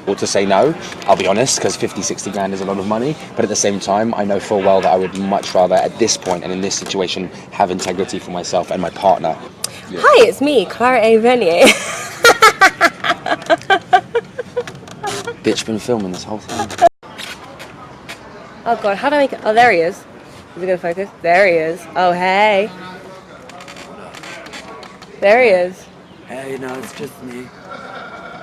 or to say no, I'll be honest, because 50, 60 grand is a lot of money. But at the same time, I know full well that I would much rather, at this point and in this situation, have integrity for myself and my partner. Yeah. Hi, it's me, Clara A. Vernier. Bitch, been filming this whole thing. Oh god, how do I make it? Oh, there he is. Is it gonna focus? There he is. Oh, hey. There he is. Hey, no, it's just me.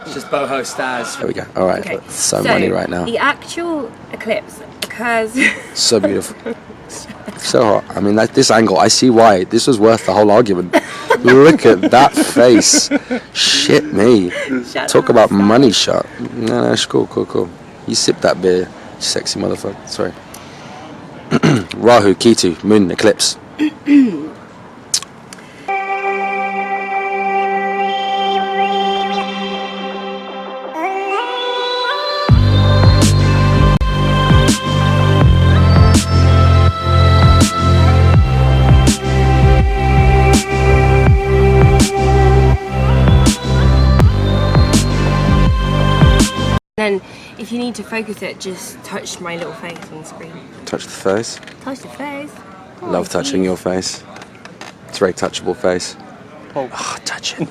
It's just boho stars. There we go. All right. Okay. So money right now. The actual eclipse occurs. So beautiful. So hot. I mean, this angle, I see why. This was worth the whole argument. Look at that face. Shit me. Talk about money shot. No, it's cool. You sip that beer, sexy motherfucker. Sorry. Rahu, Ketu, moon, eclipse. Then, if you need to focus it, just touch my little face on the screen. Touch the face. Touch the face. Oh, Love touching your face. It's a very touchable face. Oh, touch it.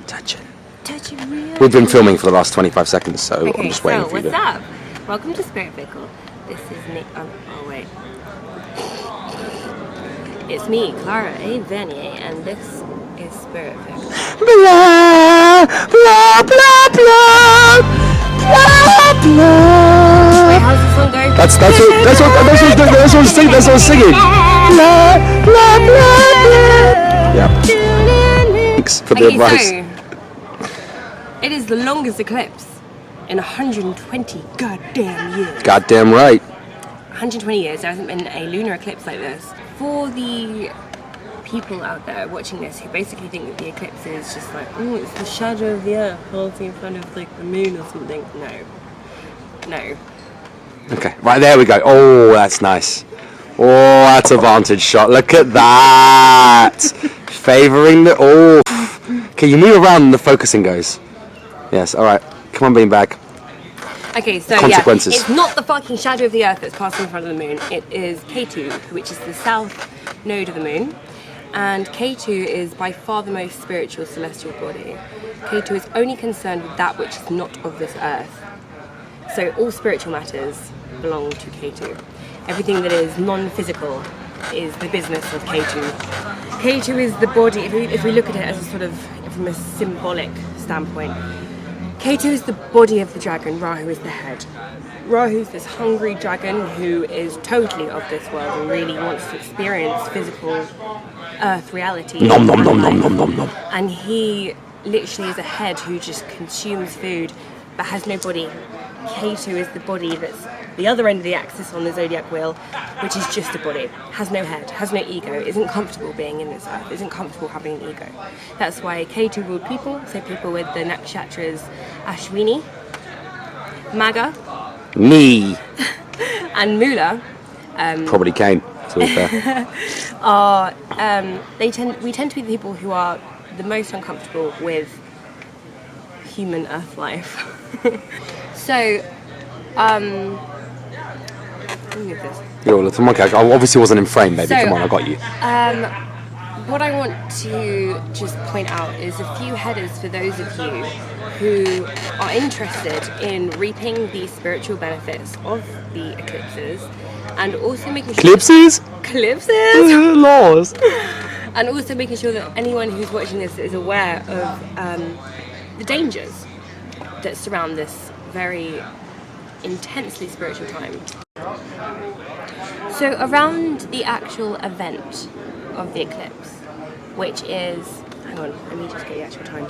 Touch it. Touch it real. We've been filming for the last 25 seconds, so Okay, I'm just waiting for you to... what's up? Welcome to Spirit Pickle. This is Nick. Oh, wait. It's me, Clara A. Vernier, and this is Spirit Pickle. Blah, blah, blah, blah. Blah, blah. Wait, how's the song go? That's what I'm singing. Blah, blah, blah, blah. Yeah. Thanks for the advice. So, it is the longest eclipse in 120 goddamn years. Goddamn right. 120 years, there hasn't been a lunar eclipse like this. For the people out there watching this who basically think that the eclipse is just like, oh, it's the shadow of the earth holding in front of like the moon or something. No. Okay, right, there we go. Oh, that's nice. Oh, that's a vantage shot. Look at that. Favouring the... Oh. Okay, you move around and the focusing goes. Yes, all right. Come on, beanbag. Okay, so Consequences. yeah, it's not the fucking shadow of the earth that's passing in front of the moon. It is K2, which is the south node of the moon. And K2 is by far the most spiritual celestial body. K2 is only concerned with that which is not of this earth. So all spiritual matters belong to K2. Everything that is non-physical is the business of K2. K2 is the body, if we look at it as a sort of, from a symbolic standpoint, K2 is the body of the dragon, Rahu is the head. Rahu is this hungry dragon who is totally of this world and really wants to experience physical earth reality. Nom nom nom nom nom nom nom. And he literally is a head who just consumes food but has no body. K2 is the body that's the other end of the axis on the zodiac wheel, which is just a body, has no head, has no ego, isn't comfortable being in this earth, isn't comfortable having an ego. That's why K2 ruled people, so people with the nakshatras Ashwini, Maga, Me. and Mula. Probably Kane, to be fair. We tend to be the people who are the most uncomfortable with human earth life. So, let me get this. Yo, look, monkey. I obviously wasn't in frame, baby. So, Come on, I got you. What I want to just point out is a few headers for those of you who are interested in reaping the spiritual benefits of the eclipses, and also making sure... Eclipses? Laws! And also making sure that anyone who's watching this is aware of the dangers that surround this very intensely spiritual time. So around the actual event of the eclipse, which is, hang on, let me just get the actual time.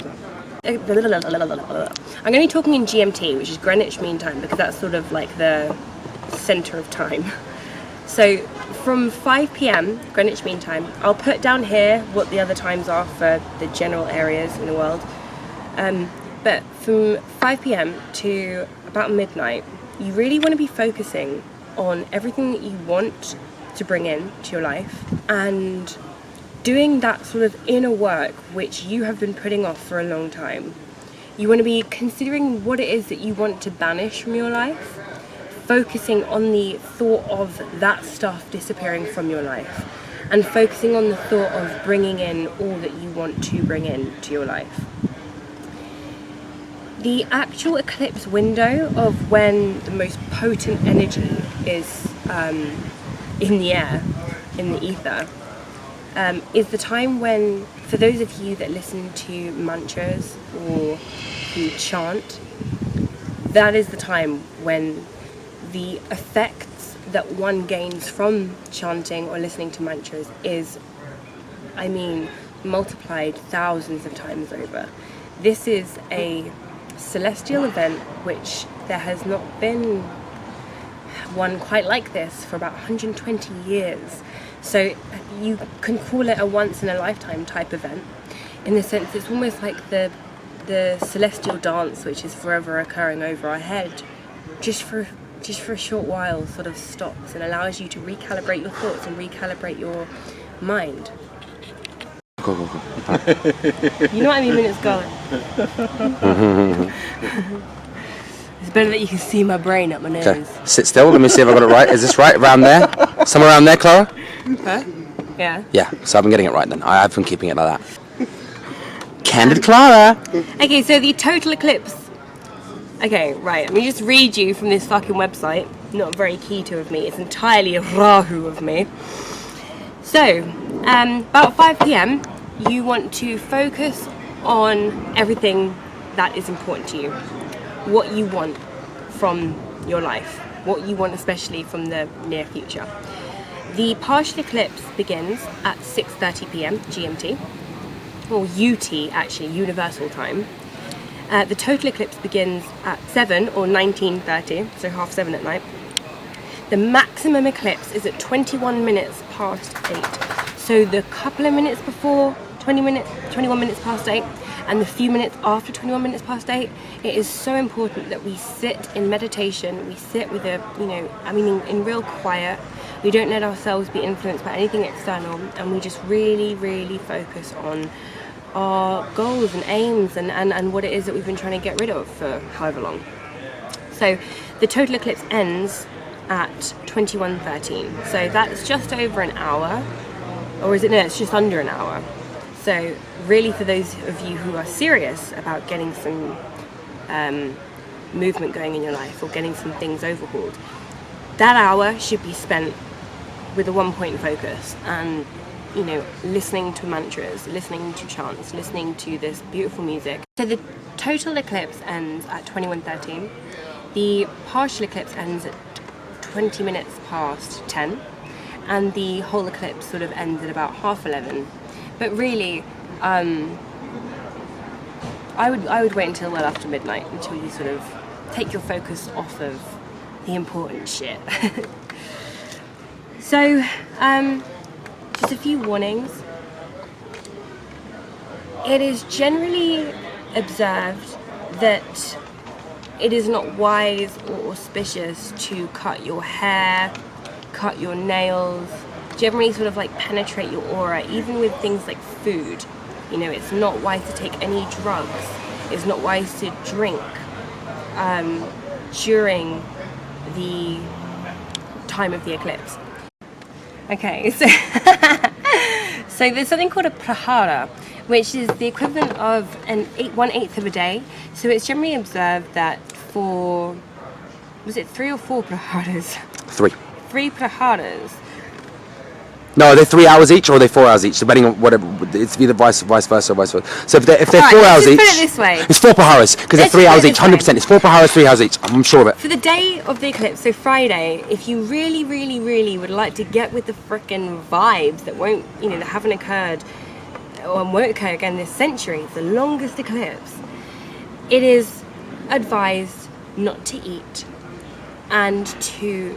I'm going to be talking in GMT, which is Greenwich Mean Time, because that's sort of like the center of time. So from 5 PM Greenwich Mean Time, I'll put down here what the other times are for the general areas in the world. But from 5 PM to about midnight, you really want to be focusing on everything that you want to bring in to your life and doing that sort of inner work which you have been putting off for a long time. You want to be considering what it is that you want to banish from your life, focusing on the thought of that stuff disappearing from your life, and focusing on the thought of bringing in all that you want to bring into your life. The actual eclipse window of when the most potent energy is in the air, in the ether, is the time when, for those of you that listen to mantras or who chant, that is the time when the effects that one gains from chanting or listening to mantras is, I mean, multiplied thousands of times over. This is a celestial event which there has not been one quite like this for about 120 years. So you can call it a once in a lifetime type event, in the sense it's almost like the celestial dance which is forever occurring over our head, just for a short while sort of stops and allows you to recalibrate your thoughts and recalibrate your mind. Go. You know what I mean when it's going. It's better that you can see my brain up my nose. Okay, sit still. Let me see if I got it right. Is this right? Around there? Somewhere around there, Clara? Huh? Yeah. Yeah, so I've been getting it right then. I've been keeping it like that. Candid Clara! Okay, so the total eclipse. Okay, right. Let me just read you from this fucking website. Not very keto of me. It's entirely a rahu of me. So, about 5 p.m, you want to focus on everything that is important to you. What you want from your life. What you want especially from the near future. The partial eclipse begins at 6:30 p.m. GMT, or UT actually, Universal Time. The total eclipse begins at 7 or 19:30, so 6:30 at night. The maximum eclipse is at 21 minutes past 8. So the couple of minutes before 21 minutes past 8, and the few minutes after 21 minutes past 8, it is so important that we sit in meditation, we sit with in real quiet. We don't let ourselves be influenced by anything external, and we just really, really focus on our goals and aims and what it is that we've been trying to get rid of for however long. So the total eclipse ends at 21:13. So that's just over an hour, or is it? No, it's just under an hour. So really, for those of you who are serious about getting some movement going in your life or getting some things overhauled, that hour should be spent with a one-point focus and, listening to mantras, listening to chants, listening to this beautiful music. So the total eclipse ends at 21:13. The partial eclipse ends at 20 minutes past 10, and the whole eclipse sort of ends at about 11:30. But really, I would wait until well after midnight, until you sort of take your focus off of the important shit. So, just a few warnings. It is generally observed that it is not wise or auspicious to cut your hair, cut your nails, generally sort of like penetrate your aura, even with things like food. It's not wise to take any drugs. It's not wise to drink during the time of the eclipse. Okay, so so there's something called a prahara, which is the equivalent of 1/8 of a day. So it's generally observed that for, was it 3 or 4 praharas? 3. 3 praharas. No, are they 3 hours each, or are they 4 hours each, depending on whatever? It's either vice versa. So if they're 4 hours each, put it this way. It's 4 praharas, because they're 3 hours each. 100%. It's 4 praharas, 3 hours each. I'm sure of it. For the day of the eclipse, so Friday, if you really, really, really would like to get with the frickin' vibes that won't, that haven't occurred or won't occur again this century, it's the longest eclipse. It is advised not to eat and to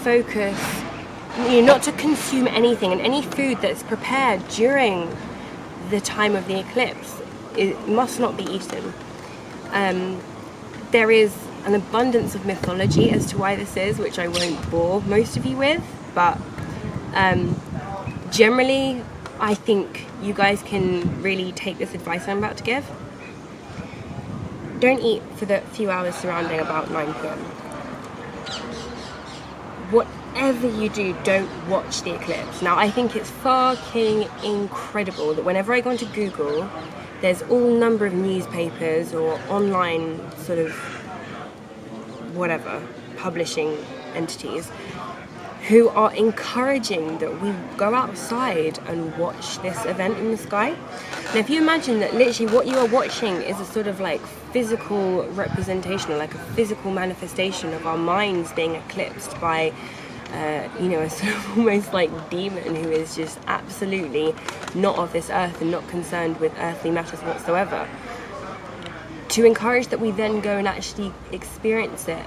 focus. Not to consume anything, and any food that's prepared during the time of the eclipse, it must not be eaten. There is an abundance of mythology as to why this is, which I won't bore most of you with, but generally I think you guys can really take this advice I'm about to give don't eat for the few hours surrounding about 9 p.m. Whatever you do, don't watch the eclipse. Now, I think it's fucking incredible that whenever I go onto Google, there's all number of newspapers or online sort of whatever publishing entities who are encouraging that we go outside and watch this event in the sky. Now, if you imagine that literally what you are watching is a sort of like physical representation, or like a physical manifestation of our minds being eclipsed by you know, a sort of almost like demon who is just absolutely not of this earth and not concerned with earthly matters whatsoever. To encourage that we then go and actually experience it,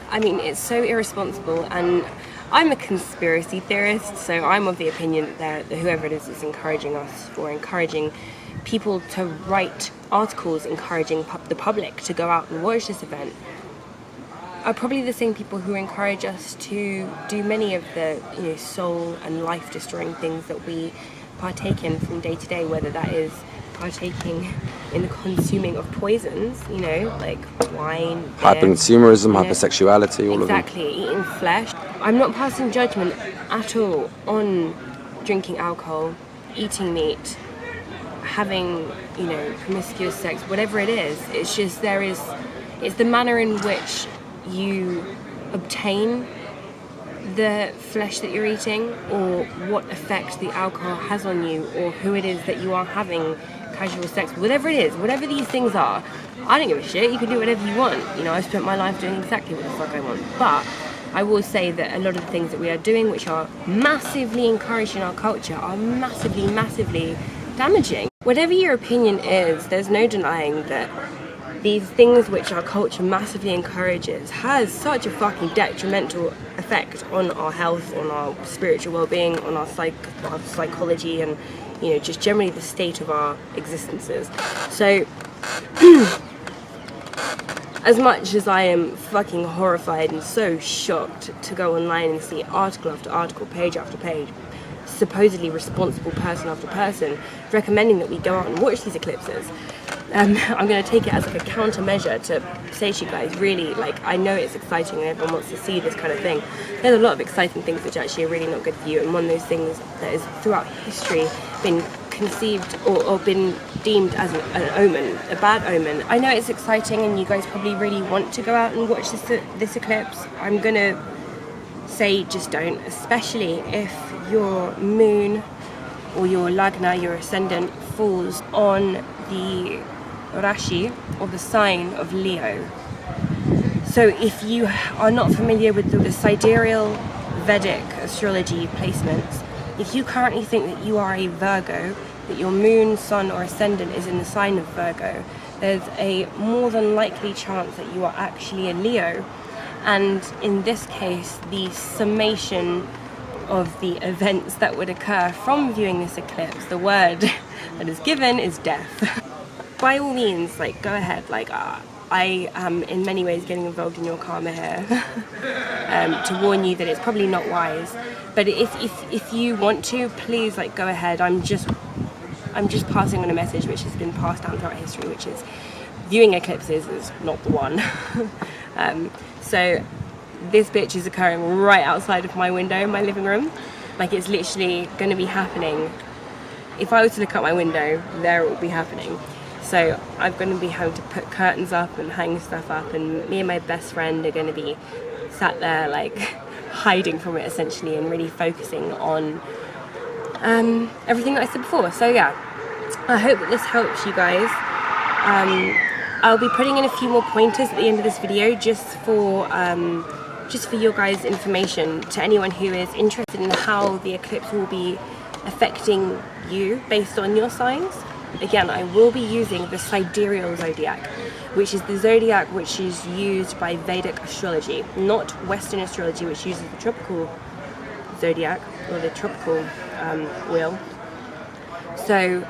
I mean, it's so irresponsible. And I'm a conspiracy theorist, so I'm of the opinion that whoever it is encouraging us, or encouraging people to write articles encouraging the public to go out and watch this event, are probably the same people who encourage us to do many of the, you know, soul and life destroying things that we partake in from day to day, whether that is partaking in the consuming of poisons, you know, like wine, beer, Hyperconsumerism, you know, hypersexuality, all exactly, of them. eating flesh. I'm not passing judgment at all on drinking alcohol, eating meat, having, you know, promiscuous sex, whatever it is. It's just it's the manner in which you obtain the flesh that you're eating, or what effect the alcohol has on you, or who it is that you are having casual sex with. Whatever it is, whatever these things are, I don't give a shit. You can do whatever you want. You know, I've spent my life doing exactly what the fuck I want. But I will say that a lot of the things that we are doing, which are massively encouraged in our culture, are massively, massively damaging. Whatever your opinion is, there's no denying that these things which our culture massively encourages has such a fucking detrimental effect on our health, on our spiritual well-being, on our psychology, and, you know, just generally the state of our existences. So as much as I am fucking horrified and so shocked to go online and see article after article, page after page, supposedly responsible person after person recommending that we go out and watch these eclipses, I'm going to take it as like a countermeasure to say to you guys, really, like, I know it's exciting and everyone wants to see this kind of thing. There's a lot of exciting things which actually are really not good for you, and one of those things that has throughout history been conceived or been deemed as an omen, a bad omen. I know it's exciting and you guys probably really want to go out and watch this eclipse. I'm going to say just don't, especially if your moon or your lagna, your ascendant, falls on the Rashi, or the sign of Leo. So if you are not familiar with the sidereal Vedic astrology placements, if you currently think that you are a Virgo, that your moon, sun or ascendant is in the sign of Virgo, there's a more than likely chance that you are actually a Leo. And in this case, the summation of the events that would occur from viewing this eclipse, the word that is given is death. By all means, like, go ahead. Like, I am in many ways getting involved in your karma here to warn you that it's probably not wise. But if you want to, please, like, go ahead. I'm just passing on a message which has been passed down throughout history, which is viewing eclipses is not the one. So this bitch is occurring right outside of my window in my living room. Like, it's literally going to be happening. If I was to look out my window, there it would be happening. So I'm going to be having to put curtains up and hang stuff up, and me and my best friend are going to be sat there, like, hiding from it essentially, and really focusing on everything that I said before. So yeah, I hope that this helps you guys. I'll be putting in a few more pointers at the end of this video just for your guys' information, to anyone who is interested in how the eclipse will be affecting you based on your signs. Again, I will be using the sidereal zodiac, which is the zodiac which is used by Vedic astrology, not Western astrology, which uses the tropical zodiac, or the tropical wheel. So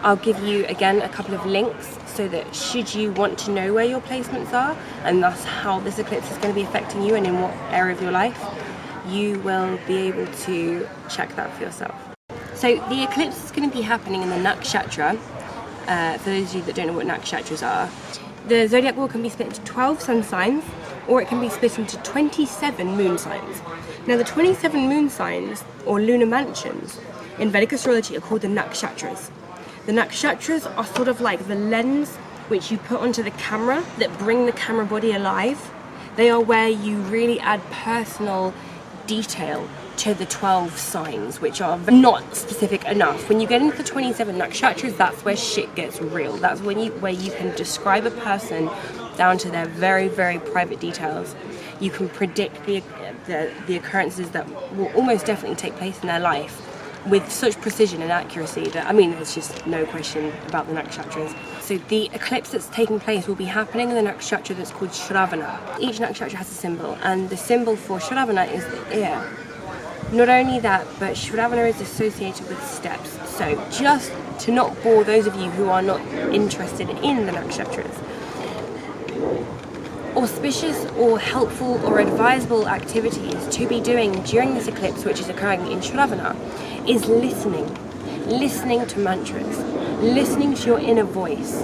I'll give you, again, a couple of links so that should you want to know where your placements are, and thus how this eclipse is going to be affecting you and in what area of your life, you will be able to check that for yourself. So the eclipse is going to be happening in the nakshatra. For those of you that don't know what nakshatras are, The zodiac wheel can be split into 12 sun signs, or it can be split into 27 moon signs. Now the 27 moon signs, or lunar mansions, in Vedic astrology are called the nakshatras. The nakshatras are sort of like the lens which you put onto the camera that bring the camera body alive. They are where you really add personal detail to the 12 signs, which are not specific enough. When you get into the 27 nakshatras, that's where shit gets real. That's when where you can describe a person down to their very, very private details. You can predict the occurrences that will almost definitely take place in their life with such precision and accuracy that, I mean, there's just no question about the nakshatras. So the eclipse that's taking place will be happening in the nakshatra that's called Shravana. Each nakshatra has a symbol, and the symbol for Shravana is the ear. Not only that, but Shravana is associated with steps. So just to not bore those of you who are not interested in the nakshatras, auspicious or helpful or advisable activities to be doing during this eclipse, which is occurring in Shravana, is listening to mantras, listening to your inner voice,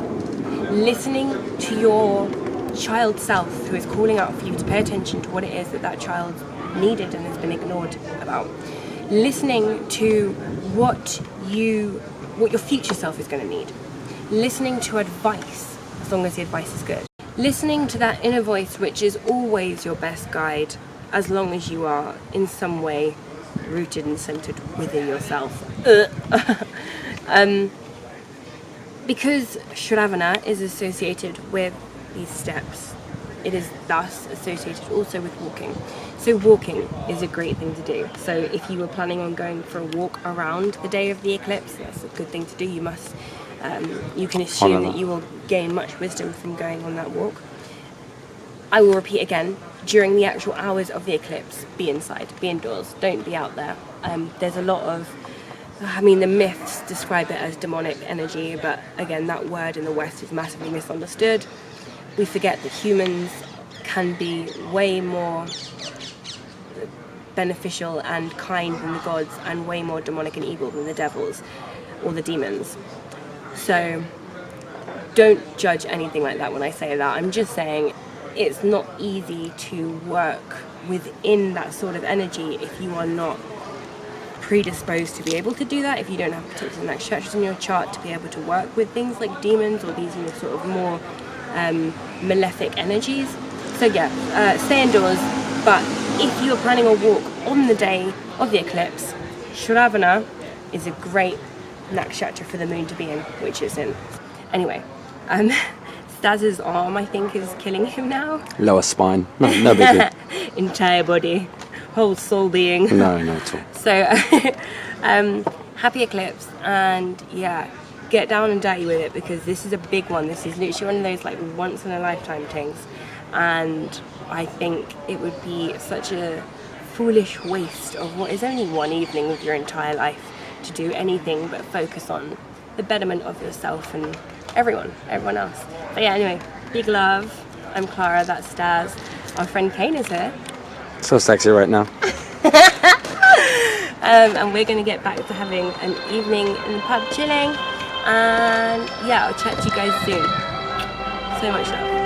listening to your child self who is calling out for you to pay attention to what it is that that child needed and has been ignored about, listening to what your future self is going to need, listening to advice as long as the advice is good, listening to that inner voice which is always your best guide as long as you are in some way rooted and centered within yourself. Because Shravana is associated with these steps, it is thus associated also with walking. So walking is a great thing to do. So if you were planning on going for a walk around the day of the eclipse, that's a good thing to do. You must, you can assume that you will gain much wisdom from going on that walk. I will repeat again, during the actual hours of the eclipse, be inside, be indoors, don't be out there. There's a lot of, I mean, the myths describe it as demonic energy, but again, that word in the West is massively misunderstood. We forget that humans can be way more beneficial and kind than the gods, and way more demonic and evil than the devils or the demons. So don't judge anything like that when I say that. I'm just saying it's not easy to work within that sort of energy if you are not predisposed to be able to do that, if you don't have particular nakshatras in your chart to be able to work with things like demons or these sort of more malefic energies. So yeah, stay indoors, but if you're planning a walk on the day of the eclipse, Shravana is a great nakshatra for the moon to be in, which is in. Anyway, Staz's arm, I think, is killing him now. Lower spine. No big deal. Entire body, whole soul being. No, not at all. So, happy eclipse, and yeah, get down and dirty with it, because this is a big one. This is literally one of those like once in a lifetime things, and I think it would be such a foolish waste of what is only one evening of your entire life to do anything but focus on the betterment of yourself and everyone else. But yeah, anyway, big love. I'm Clara, that's Staz. Our friend Kane is here. So sexy right now. And we're going to get back to having an evening in the pub chilling. And yeah, I'll chat to you guys soon. So much love.